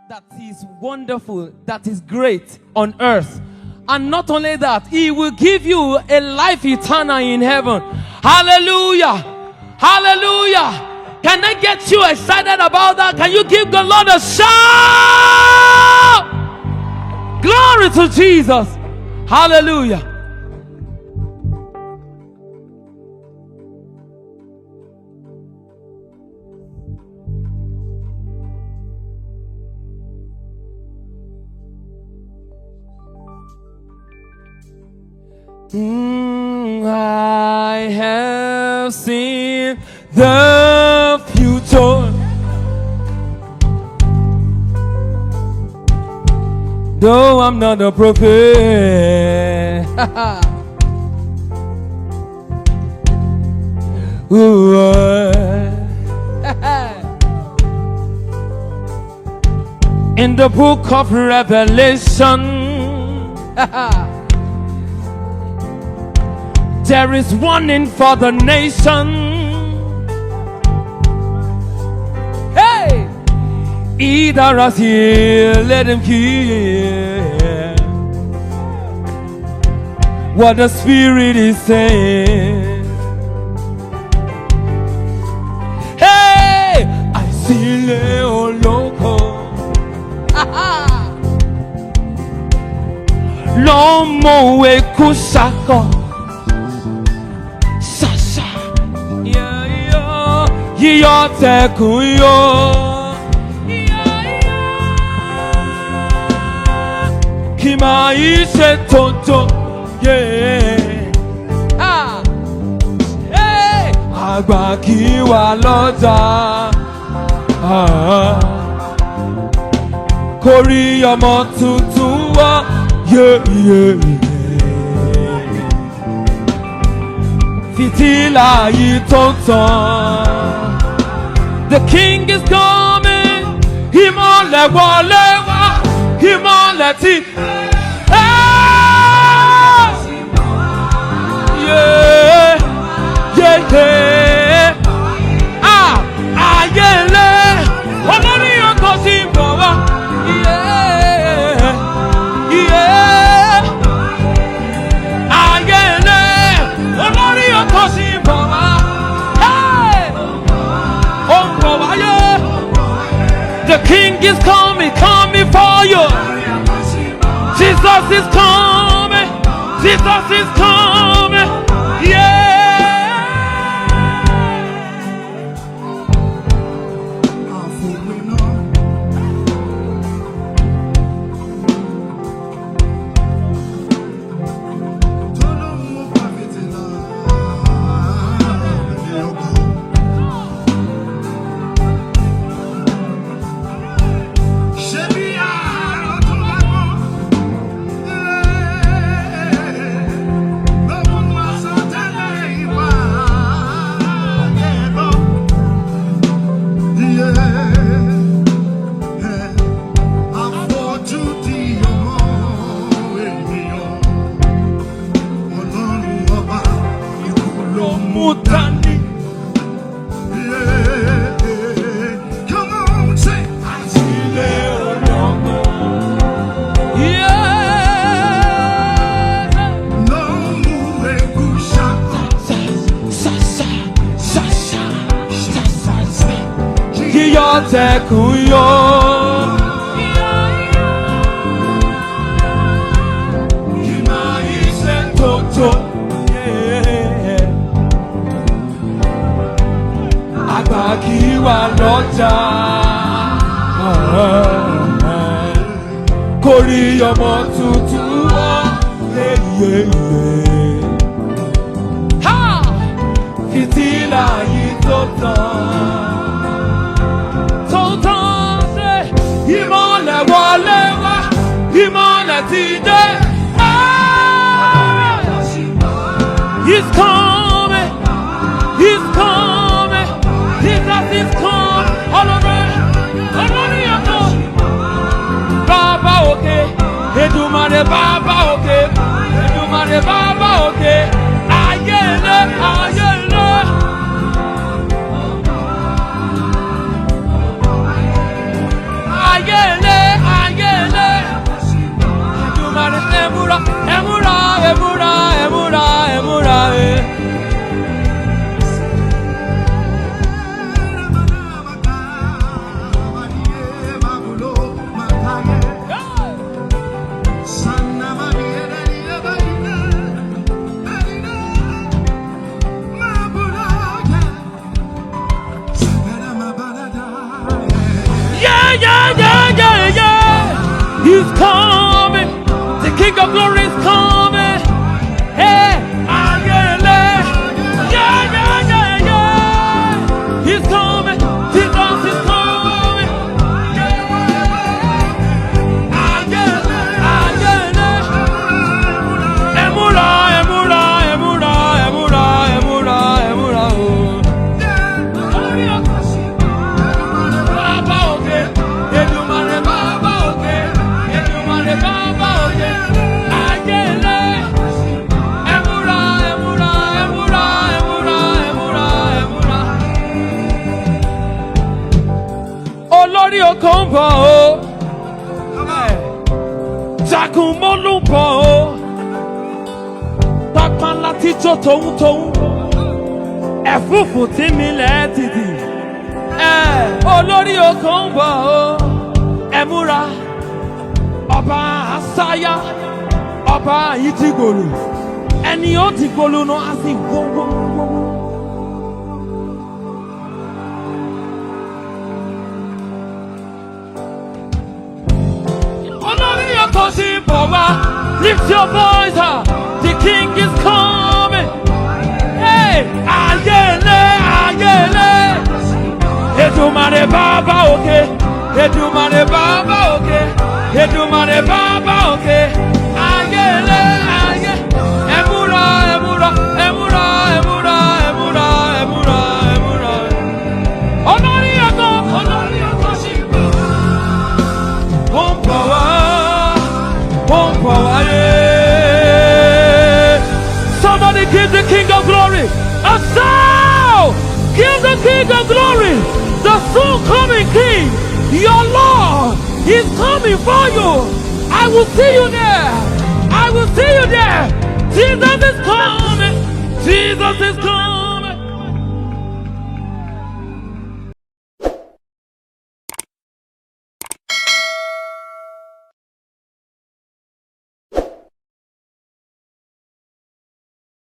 that is wonderful, that is great on earth. And not only that, He will give you a life eternal in heaven. Hallelujah! Hallelujah! Can I get you excited about that? Can you give the Lord a shout? Glory to Jesus! Hallelujah! I have seen the future, though I'm not a prophet. Ooh, in the book of Revelation, there is warning for the nation. Hey! He that has ear, let him hear what the Spirit is saying. Hey! I see Olori Oko. Lomo ekusako. Yo te kuyo Kima ise tonto yeah hey agba kiwa loja kori omo tuntun wa yeah fitila yi tonton. The King is coming. Himole walewa. Himole ti. Yeah, yeah, yeah. Ayele. Olori Oko si mbowa. Yeah, yeah. Ayele. Olori Oko si mbowa. The King is coming for you. Jesus is coming. Jesus is coming. Yeah. Tekuyo Kima ise toto Agba kiwa loja Kori omo tuntun ha fitila yi tonton. Imole walewa, imole tide. He's coming, He's coming. Jesus is coming. Olori Oko. Baba oke, Edumare Baba oke, Edumare Baba oke. Ayele, ayele. Ayele. of glory is coming. Hey, He's coming. Jesus is coming. Emura, emura, emura, emura, emura, emura. Baba oke, Edumare Baba oke, Edumare Baba oke. Agele, emura, emura, emura, emura, emura, emura. Olori Oko ń bọ̀ o, Jagun mọ́lú ń bọ̀ o, pápá ńlá tí jó tóhún, ẹ̀fúùfù tí mi lẹ̀ tìtì. Olori Oko ń bọ̀ o, ẹ múra, ọba àsáyá, ọba ìdígbòlù, ẹni ó dìgbòlù náà á sì wọ́wọ́. Olori Oko sì ń bọ̀ wá, lift your voice up, the king is coming. Hey, ayele, ayele. Edumare Baba oke, Edumare Baba oke, Edumare Baba oke. Ayele, aye. Emura, emura, emura, emura, emura, emura, emura. Olori Oko sì ń bọ̀. Ó ń bọ̀ wá, yeah. Somebody give the King of Glory a sound. Give the King of Glory, the soon coming King, your Lord is coming for you. I will see you there. I will see you there. Jesus is coming. Jesus is coming.